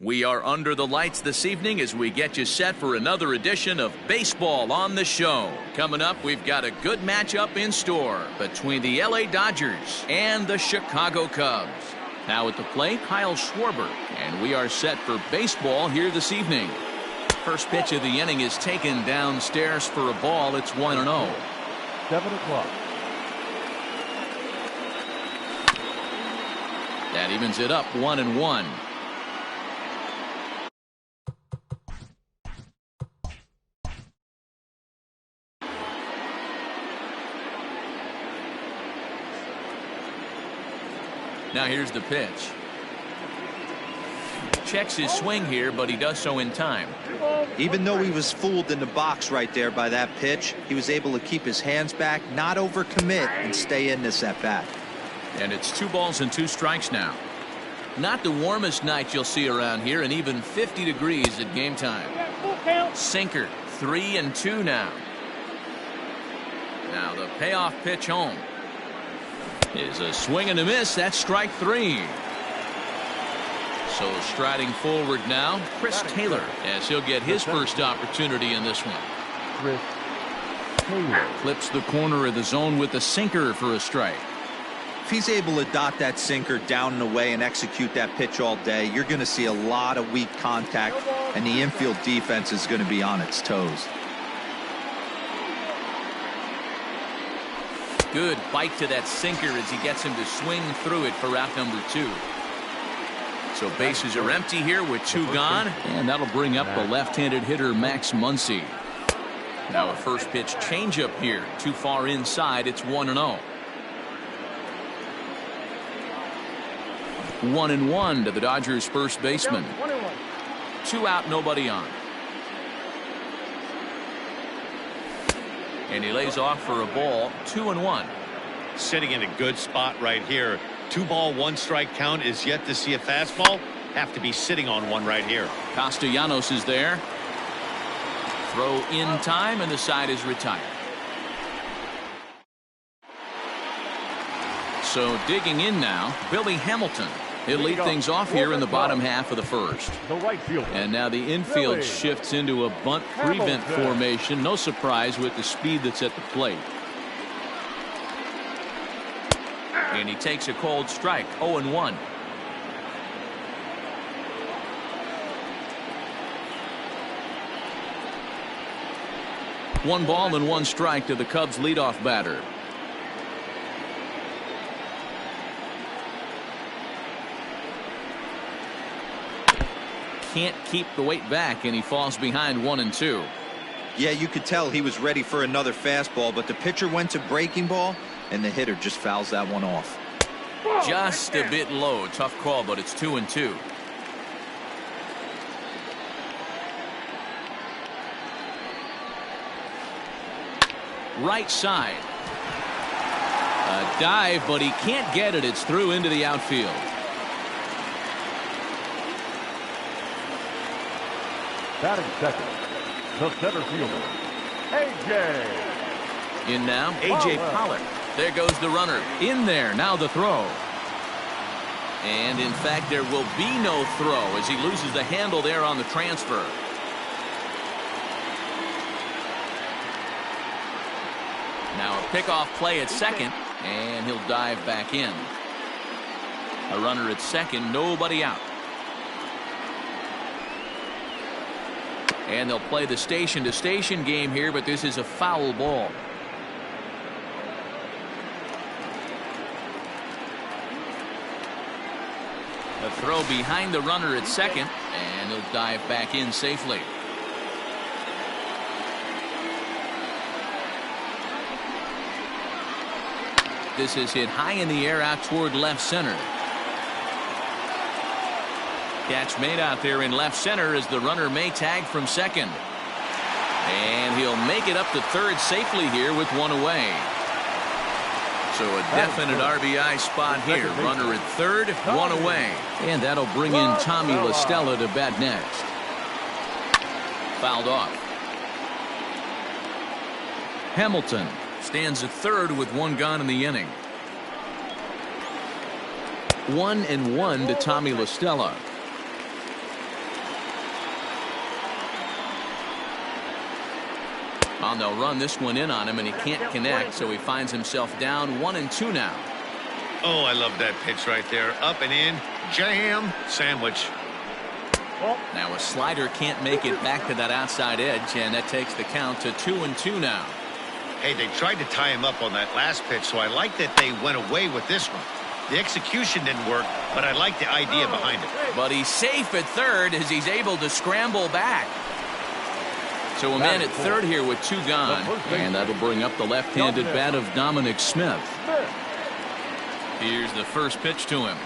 We are under the lights this evening as we get you set for another edition of Baseball on the Show. Coming up, we've got a good matchup in store between the LA Dodgers and the Chicago Cubs. Now at the plate, Kyle Schwarber, and we are set for baseball here this evening. First pitch of the inning is taken downstairs for a ball. It's 1-0. 7 o'clock. That evens it up 1-1. Now here's the pitch. Checks his swing here, but he does so in time. Even though he was fooled in the box right there by that pitch, he was able to keep his hands back, not overcommit, and stay in this at bat. And it's 2 balls and 2 strikes now. Not the warmest night you'll see around here, and even 50 degrees at game time. Sinker, 3-2 now. Now the payoff pitch home is a swing and a miss. That's strike 3. So striding forward now, Chris Taylor, as he'll get his first opportunity in this one. Chris Taylor Flips the corner of the zone with the sinker for a strike. If he's able to dot that sinker down and away and execute that pitch all day, you're going to see a lot of weak contact, and the infield defense is going to be on its toes. Good bite to that sinker as he gets him to swing through it for out number 2. So bases are empty here with 2 gone, and that'll bring up the left-handed hitter Max Muncy. Now a first pitch changeup here, too far inside. It's 1-0. 1-1 to the Dodgers' first baseman. 2 out, nobody on. And he lays off for a ball. 2-1. Sitting in a good spot right here. 2 ball 1 strike count is yet to see a fastball. Have to be sitting on one right here. Castellanos is there. Throw in time, and the side is retired. So digging in now, Billy Hamilton. He'll lead things off here in the bottom half of the first. The right fielder. And now the infield shifts into a bunt prevent formation. No surprise with the speed that's at the plate. And he takes a cold strike. 0-1. One ball and 1 strike to the Cubs leadoff batter. Can't keep the weight back, and he falls behind 1-2. Yeah, you could tell he was ready for another fastball, but the pitcher went to breaking ball, and the hitter just fouls that one off. Just a bit low. Tough call, but it's 2-2. Right side. A dive, but he can't get it. It's through into the outfield. Batting second, the center fielder, A.J. In now, A.J. Pollock. There goes the runner. In there. Now the throw. And in fact, there will be no throw as he loses the handle there on the transfer. Now a pickoff play at second, and he'll dive back in. A runner at second, nobody out. And they'll play the station-to-station game here, but this is a foul ball. A throw behind the runner at second, and he'll dive back in safely. This is hit high in the air out toward left center. Catch made out there in left center as the runner may tag from second. And he'll make it up to third safely here with 1 away. So a definite RBI spot here. Runner at third, 1 away. And that'll bring in Tommy La Stella to bat next. Fouled off. Hamilton stands at third with 1 gone in the inning. 1-1 to Tommy La Stella. They'll run this one in on him, and he can't connect, so he finds himself down 1-2 now. Oh, I love that pitch right there. Up and in, jam, sandwich. Now a slider can't make it back to that outside edge, and that takes the count to 2-2 now. Hey, they tried to tie him up on that last pitch, so I like that they went away with this one. The execution didn't work, but I like the idea behind it. But he's safe at third as he's able to scramble back. So a man at third here with 2 gone, and that'll bring up the left-handed bat of Dominic Smith. Here's the first pitch to him.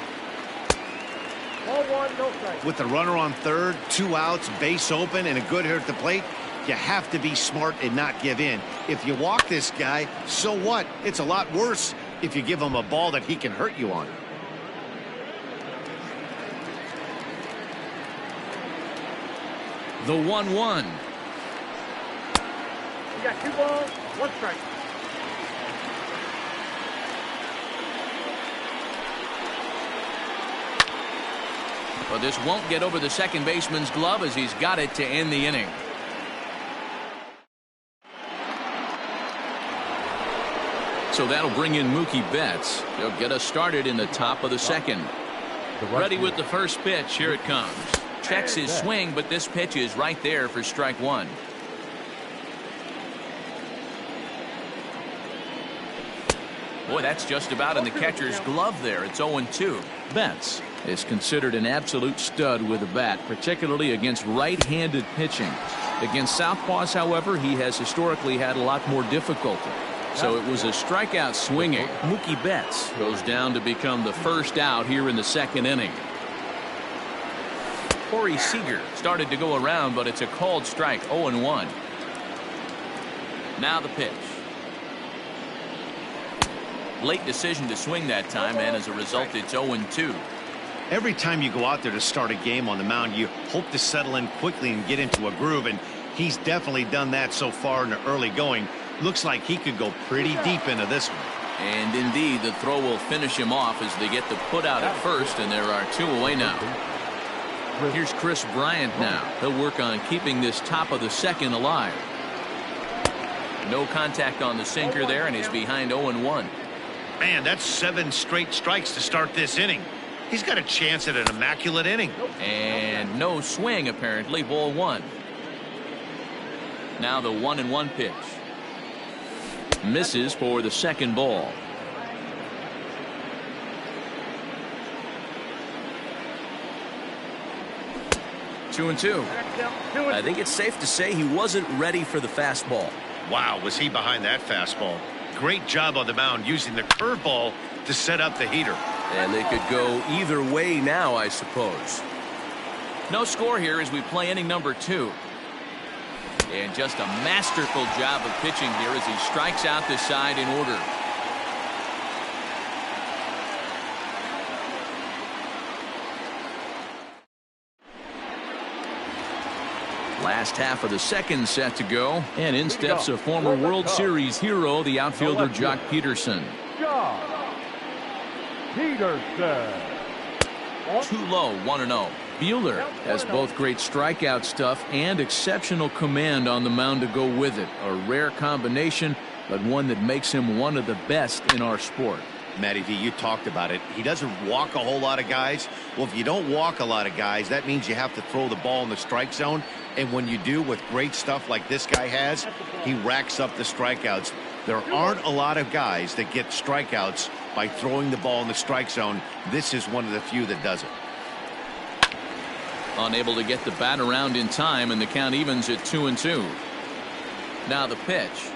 With the runner on third, 2 outs, base open, and a good hitter at the plate, you have to be smart and not give in. If you walk this guy, so what? It's a lot worse if you give him a ball that he can hurt you on. The 1-1. You got 2 balls, 1 strike. But this won't get over the second baseman's glove as he's got it to end the inning. So that'll bring in Mookie Betts. He'll get us started in the top of the second. Ready with the first pitch. Here it comes. Checks his swing, but this pitch is right there for strike 1. Boy, that's just about in the catcher's glove there. It's 0-2. Betts is considered an absolute stud with a bat, particularly against right-handed pitching. Against southpaws, however, he has historically had a lot more difficulty. So it was a strikeout swinging. Mookie Betts goes down to become the first out here in the second inning. Corey Seager started to go around, but it's a called strike. 0-1. Now the pitch. Late decision to swing that time, and as a result, it's 0-2. Every time you go out there to start a game on the mound, you hope to settle in quickly and get into a groove, and he's definitely done that so far in the early going. Looks like he could go pretty deep into this one. And indeed, the throw will finish him off as they get the put out at first, and there are 2 away now. Here's Chris Bryant now. He'll work on keeping this top of the second alive. No contact on the sinker there, and he's behind 0-1. Man, that's 7 straight strikes to start this inning. He's got a chance at an immaculate inning. And no swing, apparently. Ball 1. Now the 1-1 pitch. Misses for the second ball. Two and two. I think it's safe to say he wasn't ready for the fastball. Wow, was he behind that fastball. Great job on the mound using the curveball to set up the heater. And they could go either way now, I suppose. No score here as we play inning number 2. And just a masterful job of pitching here as he strikes out the side in order. Last half of the second set to go, and in steps a former World Series hero, the outfielder Jock Peterson. Too low, 1-0. Fielder has both great strikeout stuff and exceptional command on the mound to go with it. A rare combination, but one that makes him one of the best in our sport. Matty V, you talked about it. He doesn't walk a whole lot of guys. Well, if you don't walk a lot of guys, that means you have to throw the ball in the strike zone. And when you do, with great stuff like this guy has, he racks up the strikeouts. There aren't a lot of guys that get strikeouts by throwing the ball in the strike zone. This is one of the few that does it. Unable to get the bat around in time, and the count evens at 2-2. Now the pitch.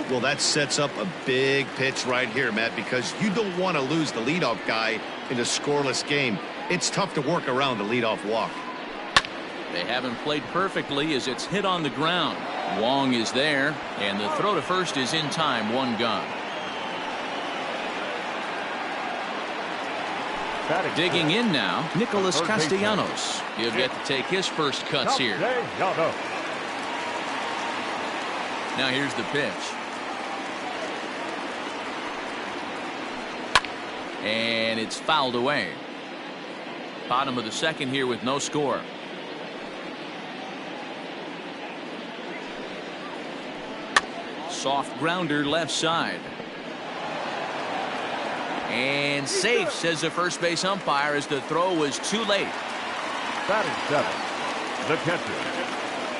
Well, that sets up a big pitch right here, Matt, because you don't want to lose the leadoff guy in a scoreless game. It's tough to work around the leadoff walk. They haven't played perfectly as it's hit on the ground. Wong is there, and the throw to first is in time. 1 gone. Digging in now, Nicholas Castellanos. He'll get to take his first cuts here. Now here's the pitch. And it's fouled away. Bottom of the second here with no score. soft grounder left side. And safe, says the first base umpire, as the throw was too late. Batting seventh, the catcher,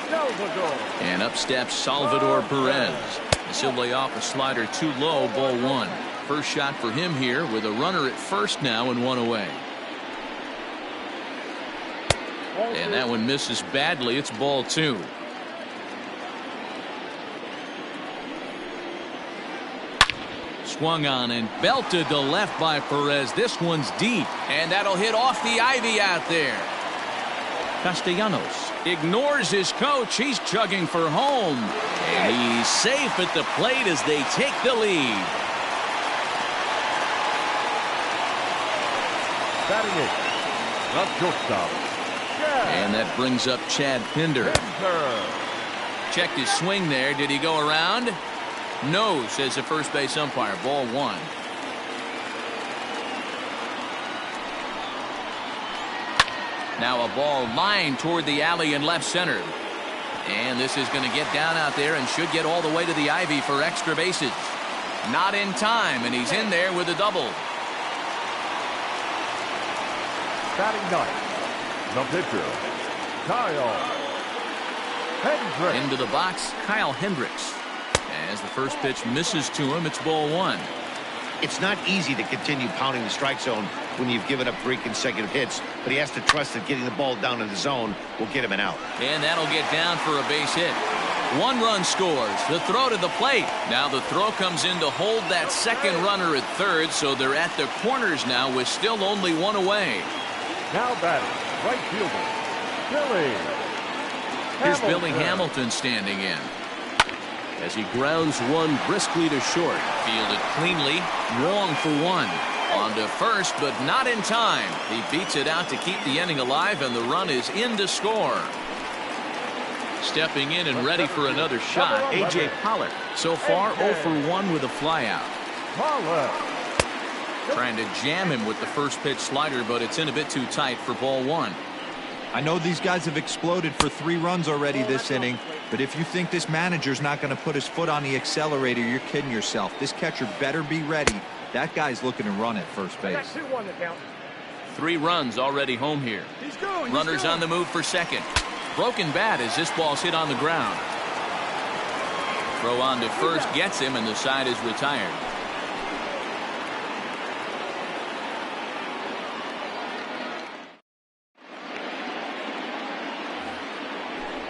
Salvador. And up steps Salvador Perez. As he'll lay off a slider too low, ball one. First shot for him here with a runner at first now and one away. And that one misses badly. It's ball two. Swung on and belted to left by Perez. This one's deep, and that'll hit off the ivy out there. Castellanos ignores his coach. He's chugging for home, and he's safe at the plate as they take the lead. Batting eighth, the shortstop. And that brings up Chad Pinder. Checked his swing there. Did he go around? No, says the first base umpire. Ball one. Now a ball lined toward the alley in left center. And this is going to get down out there and should get all the way to the ivy for extra bases. Not in time, and he's in there with a double. Batting ninth, the pitcher, Kyle Hendricks. Into the box, Kyle Hendricks. As the first pitch misses to him, it's ball one. It's not easy to continue pounding the strike zone when you've given up 3 consecutive hits, but he has to trust that getting the ball down in the zone will get him an out. And that'll get down for a base hit. 1 run scores. The throw to the plate. Now the throw comes in to hold that second runner at third, so they're at the corners now with still only 1 away. Now batting, right fielder, Billy. Here's Billy Hamilton standing in. As he grounds one briskly to short. Fielded cleanly. Wrong for 1. On to first, but not in time. He beats it out to keep the inning alive, and the run is in to score. Stepping in and ready for another shot, A.J. Pollard. So far, 0 for 1 with a flyout. Pollard. Trying to jam him with the first pitch slider, but it's in a bit too tight for ball one. I know these guys have exploded for 3 runs already this inning, but if you think this manager's not going to put his foot on the accelerator, you're kidding yourself. This catcher better be ready. That guy's looking to run at first base. 3 runs already home here. Runners on the move for second. Broken bat as this ball's hit on the ground. Throw on to first gets him, and the side is retired.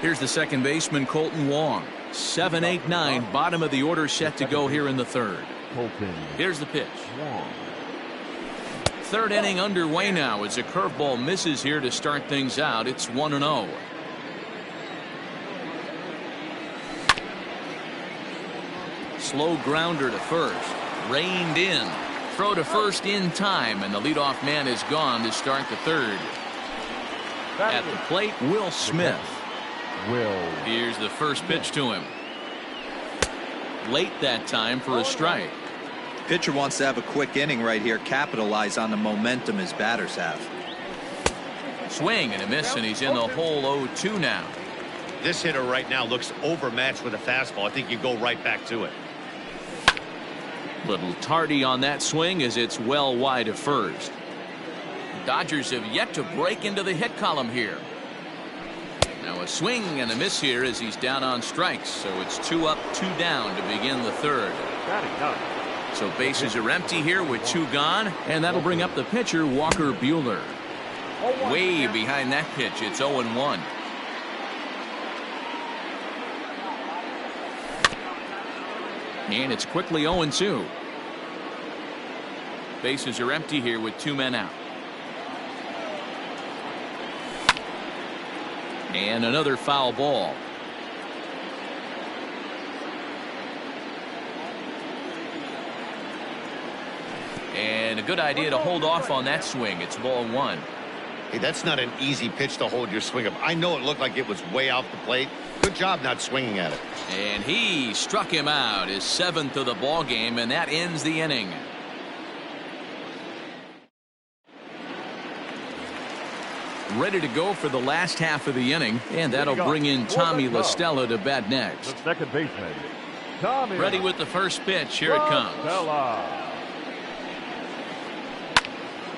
Here's the second baseman, Colton Wong. 7, 8, 9, bottom of the order set to go here in the third. Here's the pitch. Third inning underway now as a curveball misses here to start things out. It's 1-0. Slow grounder to first. Reined in. Throw to first in time, and the leadoff man is gone to start the third. At the plate, Will Smith. Here's the first pitch to him. Late that time for a strike. Pitcher wants to have a quick inning right here, capitalize on the momentum his batters have. Swing and a miss, and he's in the hole 0-2 now. This hitter right now looks overmatched with a fastball. I think you go right back to it. Little tardy on that swing as it's well wide of first. Dodgers have yet to break into the hit column here. Now a swing and a miss here as he's down on strikes, so it's 2 up, 2 down to begin the third. So bases are empty here with 2 gone, and that'll bring up the pitcher, Walker Buehler. Way behind that pitch, it's 0-1. And it's quickly 0-2. Bases are empty here with 2 men out. And another foul ball. And a good idea to hold off on that swing. It's ball 1. Hey, that's not an easy pitch to hold your swing up. I know it looked like it was way off the plate. Good job not swinging at it. And he struck him out, his 7th of the ball game, and that ends the inning. Ready to go for the last half of the inning, and that'll bring in Tommy La Stella to bat next. The second baseman, Tommy. Ready with the first pitch. Here it comes.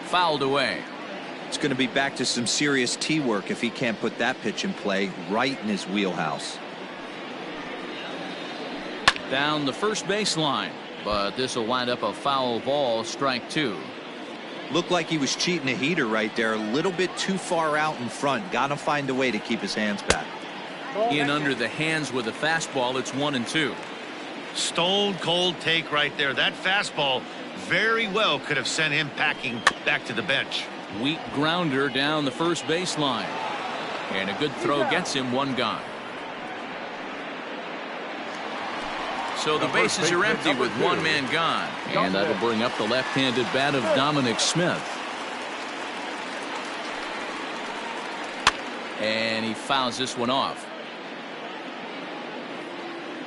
Fouled away. It's going to be back to some serious tee work if he can't put that pitch in play right in his wheelhouse. Down the first baseline, but this will wind up a foul ball, strike 2. Looked like he was cheating a heater right there, a little bit too far out in front. Got to find a way to keep his hands back. In under the hands with a fastball. It's 1-2. Stone cold take right there. That fastball very well could have sent him packing back to the bench. Weak grounder down the first baseline, and a good throw gets him one gone. So the bases are empty with one man gone, and that'll bring up the left-handed bat of Dominic Smith. And he fouls this one off.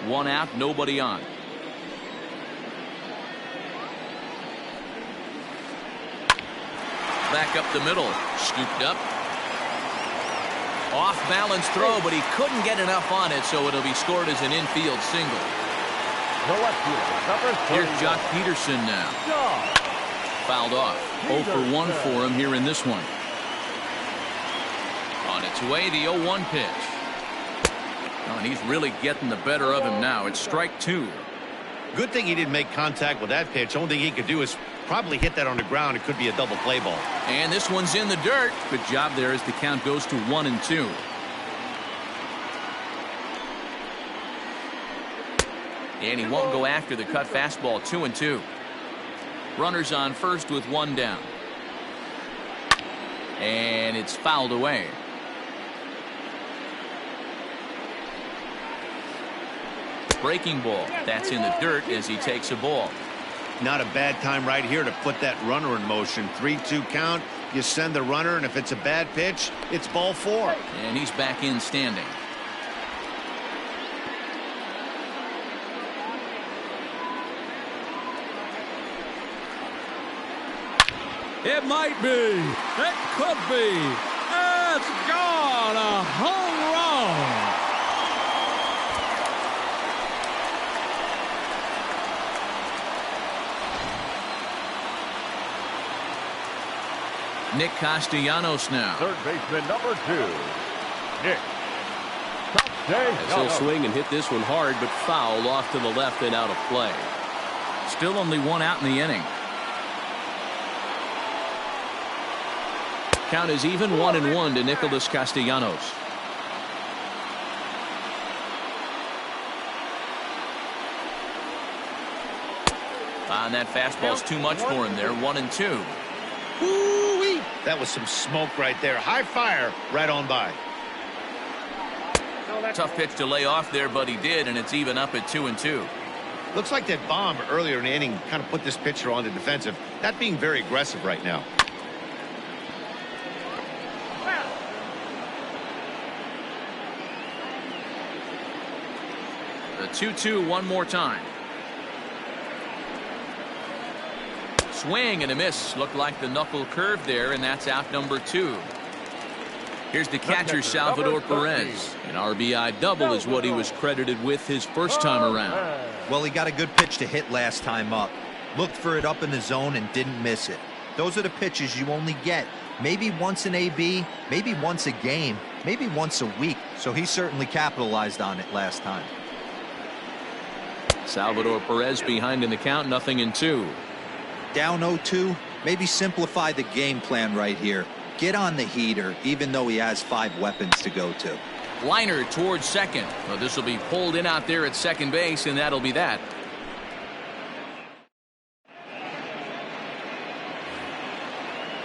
1 out, nobody on. Back up the middle, scooped up. Off balance throw, but he couldn't get enough on it, so it'll be scored as an infield single. Here's Jock Peterson now. Fouled off. 0 for 1 for him here in this one. On its way, the 0-1 pitch. Oh, and he's really getting the better of him now. It's strike 2. Good thing he didn't make contact with that pitch. Only thing he could do is probably hit that on the ground. It could be a double play ball. And this one's in the dirt. Good job there as the count goes to 1-2. And he won't go after the cut fastball. 2-2. Runners on first with 1 down. And it's fouled away. Breaking ball. That's in the dirt as he takes a ball. Not a bad time right here to put that runner in motion. 3-2 count. You send the runner, and if it's a bad pitch, it's ball 4. And he's back in standing. It might be. It could be. It's gone. A home run. Nick Castellanos now. Third baseman number 2, Nick As he'll swing and hit this one hard, but fouled off to the left and out of play. Still only 1 out in the inning. Count is even 1-1 to Nicholas Castellanos. And that fastball's too much for him there. 1-2. Ooh-wee. That was some smoke right there. High fire right on by. Tough pitch to lay off there, but he did, and it's even up at 2-2. Looks like that bomb earlier in the inning kind of put this pitcher on the defensive. Not being very aggressive right now. The 2-2 one more time. Swing and a miss. Looked like the knuckle curve there, and that's out number 2. Here's the catcher, Salvador Perez. An RBI double is what he was credited with his first time around. Well, he got a good pitch to hit last time up. Looked for it up in the zone and didn't miss it. Those are the pitches you only get maybe once in AB, maybe once a game, maybe once a week. So he certainly capitalized on it last time. Salvador Perez behind in the count, 0-2. Down 0-2, maybe simplify the game plan right here. Get on the heater, even though he has 5 weapons to go to. Liner towards second. Well, this will be pulled in out there at second base, and that'll be that.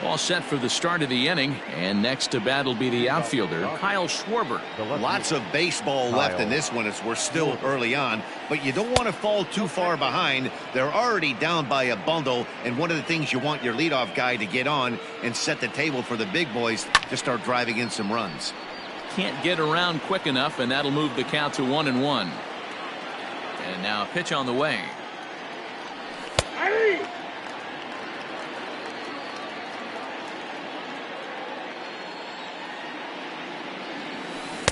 All set for the start of the inning, and next to bat will be the outfielder, Kyle Schwarber. Lots of baseball left in this one as we're still early on, but you don't want to fall too far behind. They're already down by a bundle, and one of the things you want your leadoff guy to get on and set the table for the big boys to start driving in some runs. Can't get around quick enough, and that'll move the count to 1-1. And now a pitch on the way.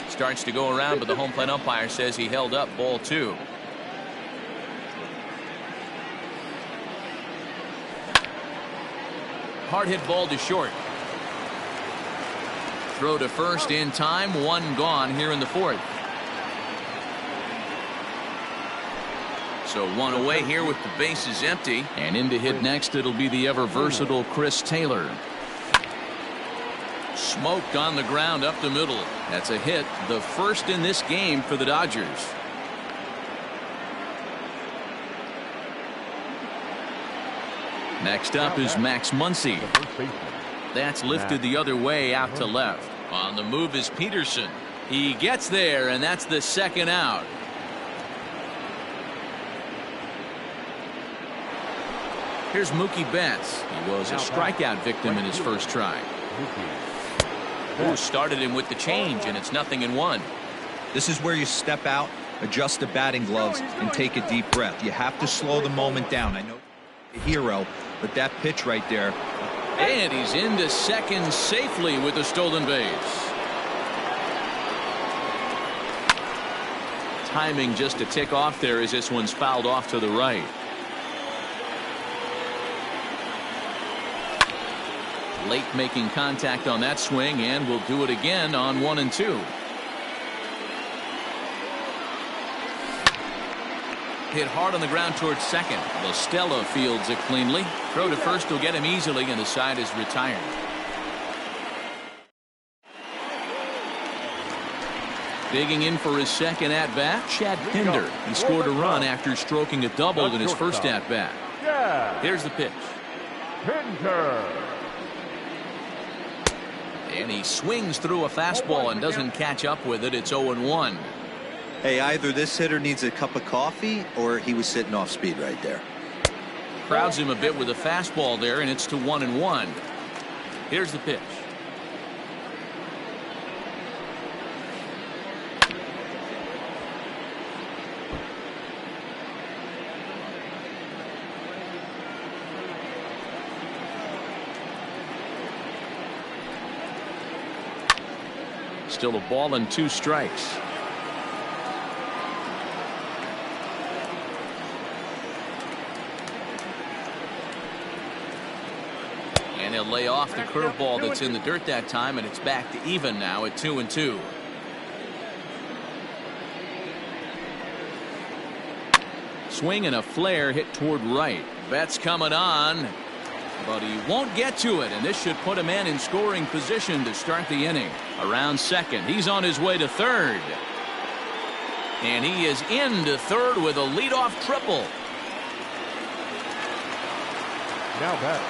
Starts to go around, but the home plate umpire says he held up, ball 2. Hard hit ball to short. Throw to first in time. One gone here in the fourth. So one away here with the bases empty. And in to hit next, it'll be the ever versatile Chris Taylor. Smoked on the ground up the middle. That's a hit, the first in this game for the Dodgers. Next up is Max Muncy. That's lifted the other way out to left. On the move is Peterson. He gets there, and that's the second out. Here's Mookie Betts. He was a strikeout victim in his first try. Who started him with the change, and it's 0-1. This is where you step out, adjust the batting gloves, and take a deep breath. You have to slow the moment down. I know a hero, but that pitch right there. And he's into second safely with a stolen base. Timing just a tick off there as this one's fouled off to the right. Late making contact on that swing, and will do it again on 1 and 2. Hit hard on the ground towards second. Listella fields it cleanly. Throw to first will get him easily, and the side is retired. Digging in for his second at-bat, Chad Pinder. He scored a run after stroking a double in his first at-bat. Here's the pitch. Pinder. And he swings through a fastball and doesn't catch up with it. It's 0-1. Hey, either this hitter needs a cup of coffee or he was sitting off speed right there. Crowds him a bit with a fastball there, and it's to 1-1. Here's the pitch. Still a ball and 2 strikes. And he'll lay off the curveball that's in the dirt that time, and it's back to even now at 2-2. Swing and a flare hit toward right. Betts coming on, but he won't get to it, and this should put a man in scoring position to start the inning. Around second, he's on his way to third, and he is into third with a leadoff triple. Now back,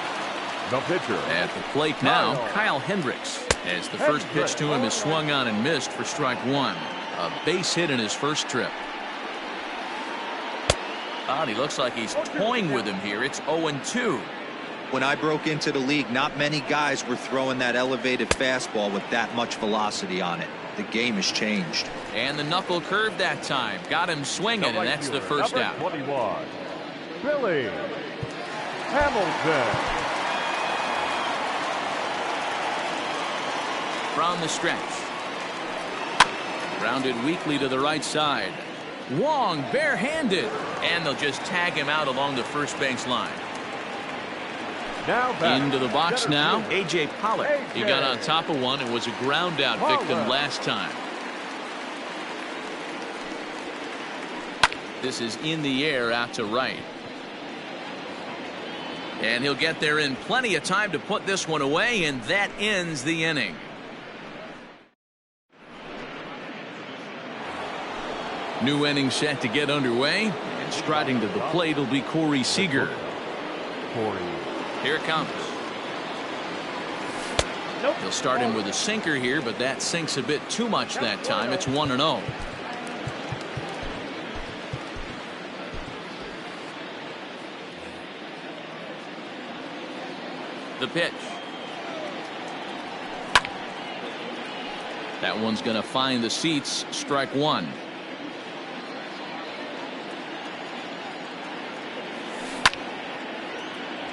the pitcher. At the plate now, Kyle Hendricks, as the first pitch to him is swung on and missed for strike 1. A base hit in his first trip. And he looks like he's toying with him here. It's 0-2. When I broke into the league, not many guys were throwing that elevated fastball with that much velocity on it. The game has changed. And the knuckle curve that time got him swinging, and that's the first out. 21, Billy Hamilton. From the stretch. Grounded weakly to the right side. Wong barehanded, and they'll just tag him out along the first base line. Now back. Into the box now, A.J. Pollock. He got on top of one and was a ground out victim last time. This is in the air out to right. And he'll get there in plenty of time to put this one away, and that ends the inning. New inning set to get underway, and striding to the plate will be Corey Seager. Here it comes. He'll start him with a sinker here, but that sinks a bit too much that time. It's 1-0. The pitch. That one's going to find the seats. Strike 1.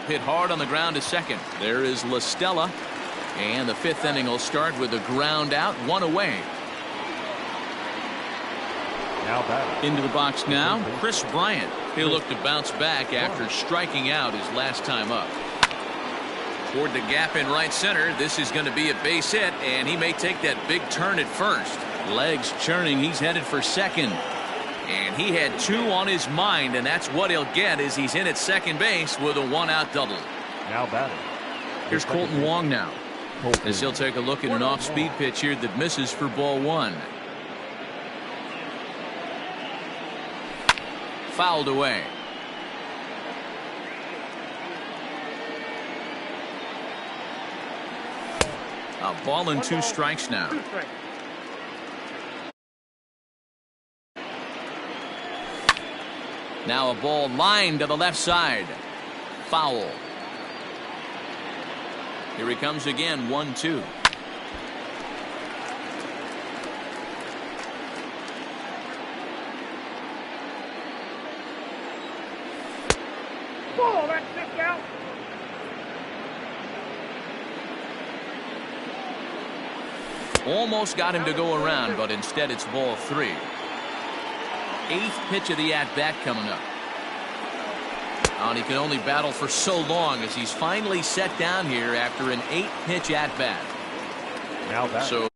Hit hard on the ground to second. There is Listella, and the fifth inning will start with a ground out, one away. Now back. Into the box now, Chris Bryant. He'll look to bounce back after striking out his last time up. Toward the gap in right center. This is going to be a base hit, and he may take that big turn at first. Legs churning. He's headed for second. And he had 2 on his mind, and that's what he'll get as he's in at second base with a 1-out double. Now batting. Here's Colton Wong now, as he'll take a look at an off-speed pitch here that misses for ball 1. Fouled away. A ball and 2 strikes now. Now a ball lined to the left side. Foul. Here he comes again, 1-2. Ball, that's kicked out. Almost got him to go around, but instead it's ball 3. 8th pitch of the at-bat coming up. And he can only battle for so long as he's finally set down here after an 8-pitch at-bat. Now batting. So